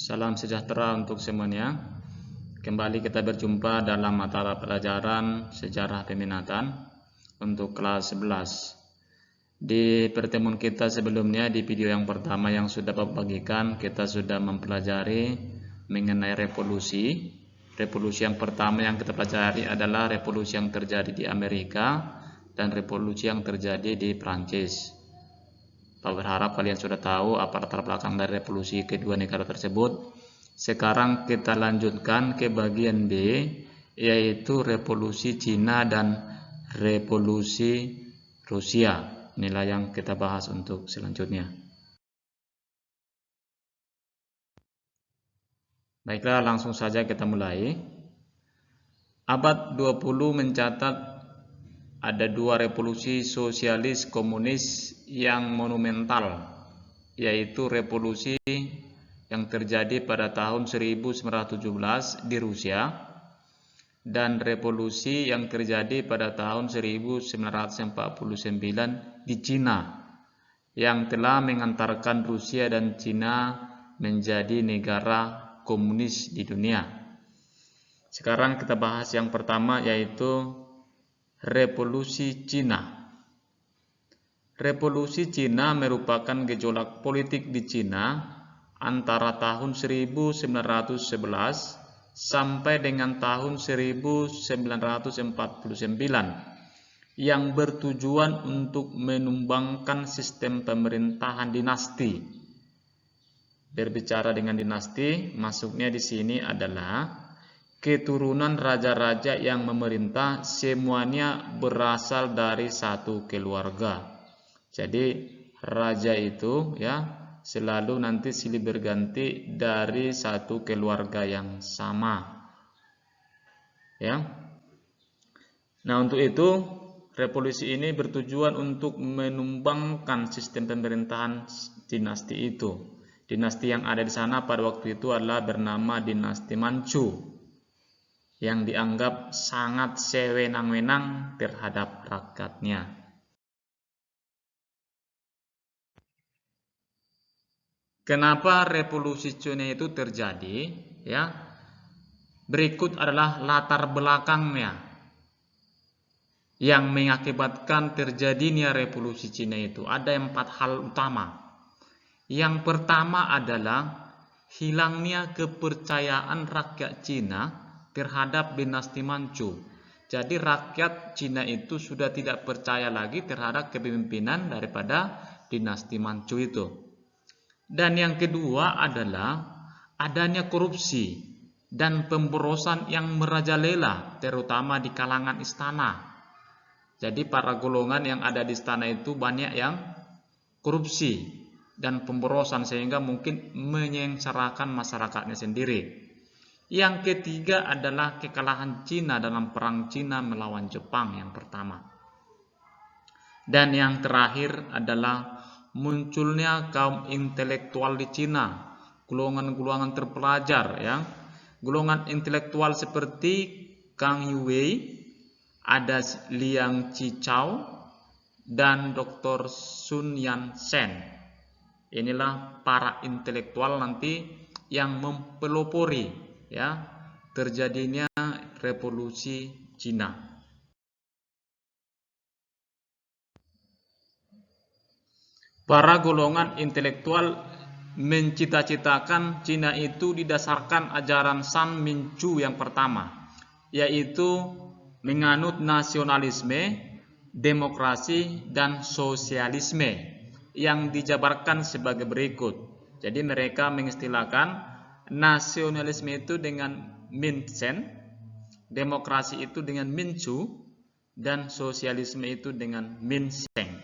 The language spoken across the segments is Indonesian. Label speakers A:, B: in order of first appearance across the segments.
A: Salam sejahtera untuk semuanya. Kembali kita berjumpa dalam mata pelajaran Sejarah Peminatan untuk kelas 11. Di pertemuan kita sebelumnya, di video yang pertama yang sudah Bapak bagikan, kita sudah mempelajari mengenai revolusi. Revolusi yang pertama yang kita pelajari adalah revolusi yang terjadi di Amerika dan revolusi yang terjadi di Prancis. Pak berharap kalian sudah tahu apa latar belakang dari revolusi kedua negara tersebut. Sekarang kita lanjutkan ke bagian B, yaitu revolusi Cina dan revolusi Rusia. Inilah yang kita bahas untuk selanjutnya. Baiklah, langsung saja kita mulai. Abad 20 mencatat ada dua revolusi sosialis komunis yang monumental, yaitu revolusi yang terjadi pada tahun 1917 di Rusia dan revolusi yang terjadi pada tahun 1949 di Cina, yang telah mengantarkan Rusia dan Cina menjadi negara komunis di dunia. Sekarang kita bahas yang pertama, yaitu revolusi Cina. Revolusi Cina merupakan gejolak politik di Cina antara tahun 1911 sampai dengan tahun 1949 yang bertujuan untuk menumbangkan sistem pemerintahan dinasti. Berbicara dengan dinasti, masuknya di sini adalah keturunan raja-raja yang memerintah, semuanya berasal dari satu keluarga. Jadi raja itu selalu nanti silih berganti dari satu keluarga yang sama. Nah, untuk itu revolusi ini bertujuan untuk menumbangkan sistem pemerintahan dinasti itu. Dinasti yang ada di sana pada waktu itu adalah bernama dinasti Manchu, yang dianggap sangat sewenang-wenang terhadap rakyatnya. Kenapa revolusi Cina itu terjadi? Berikut adalah latar belakangnya yang mengakibatkan terjadinya revolusi Cina itu. Ada 4 hal utama. Yang pertama adalah hilangnya kepercayaan rakyat Cina terhadap dinasti Manchu. Jadi rakyat Cina itu sudah tidak percaya lagi terhadap kepemimpinan daripada dinasti Manchu itu. Dan yang kedua adalah adanya korupsi dan pemborosan yang merajalela, terutama di kalangan istana. Jadi para golongan yang ada di istana itu banyak yang korupsi dan pemborosan, sehingga mungkin menyengsarakan masyarakatnya sendiri. Yang ketiga adalah kekalahan Cina dalam perang Cina melawan Jepang yang pertama. Dan yang terakhir adalah munculnya kaum intelektual di Cina, golongan-golongan terpelajar, golongan intelektual seperti Kang Youwei, ada Liang Qichao, dan Dr. Sun Yat-sen. Inilah para intelektual nanti yang mempelopori terjadinya revolusi Cina. Para golongan intelektual mencita-citakan Cina itu didasarkan ajaran San Minchu yang pertama, yaitu menganut nasionalisme, demokrasi, dan sosialisme yang dijabarkan sebagai berikut. Jadi mereka mengistilahkan nasionalisme itu dengan Min-sen, demokrasi itu dengan Min-chu, dan sosialisme itu dengan Min-seng.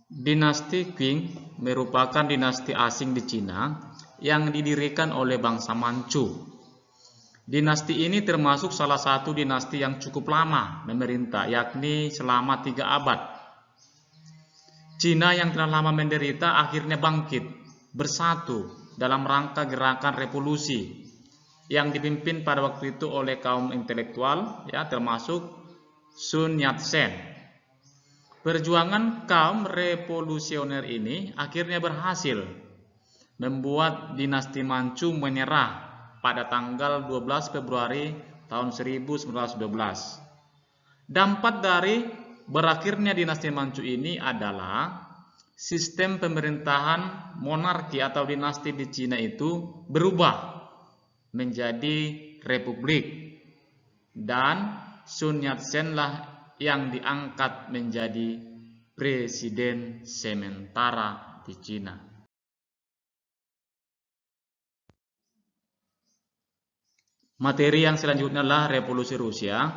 A: Dinasti Qing merupakan dinasti asing di Cina yang didirikan oleh bangsa Manchu. Dinasti ini termasuk salah satu dinasti yang cukup lama memerintah, yakni selama 3 abad. Cina yang telah lama menderita akhirnya bangkit, bersatu dalam rangka gerakan revolusi yang dipimpin pada waktu itu oleh kaum intelektual, termasuk Sun Yat-sen. perjuangan kaum revolusioner ini akhirnya berhasil membuat dinasti Manchu menyerah pada tanggal 12 Februari tahun 1912. Dampak dari berakhirnya dinasti Manchu ini adalah sistem pemerintahan monarki atau dinasti di Cina itu berubah menjadi republik, dan Sun Yat-sen lah yang diangkat menjadi presiden sementara di Cina. Materi yang selanjutnya adalah revolusi Rusia.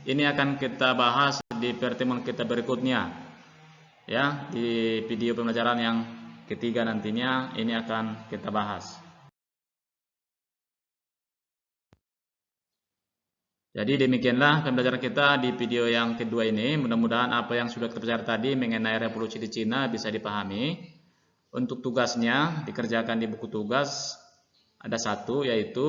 A: Ini akan kita bahas di pertemuan kita berikutnya. Ya, di video pembelajaran yang ketiga nantinya ini akan kita bahas. Jadi demikianlah pembelajaran kita di video yang kedua ini. Mudah-mudahan apa yang sudah kita pelajari tadi mengenai revolusi di Cina bisa dipahami. Untuk tugasnya dikerjakan di buku tugas ada satu, yaitu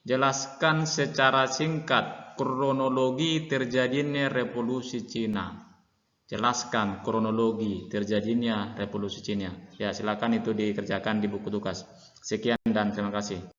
A: jelaskan secara singkat kronologi terjadinya revolusi Cina. Jelaskan kronologi terjadinya revolusi Cina. Ya, silakan itu dikerjakan di buku tugas. Sekian dan terima kasih.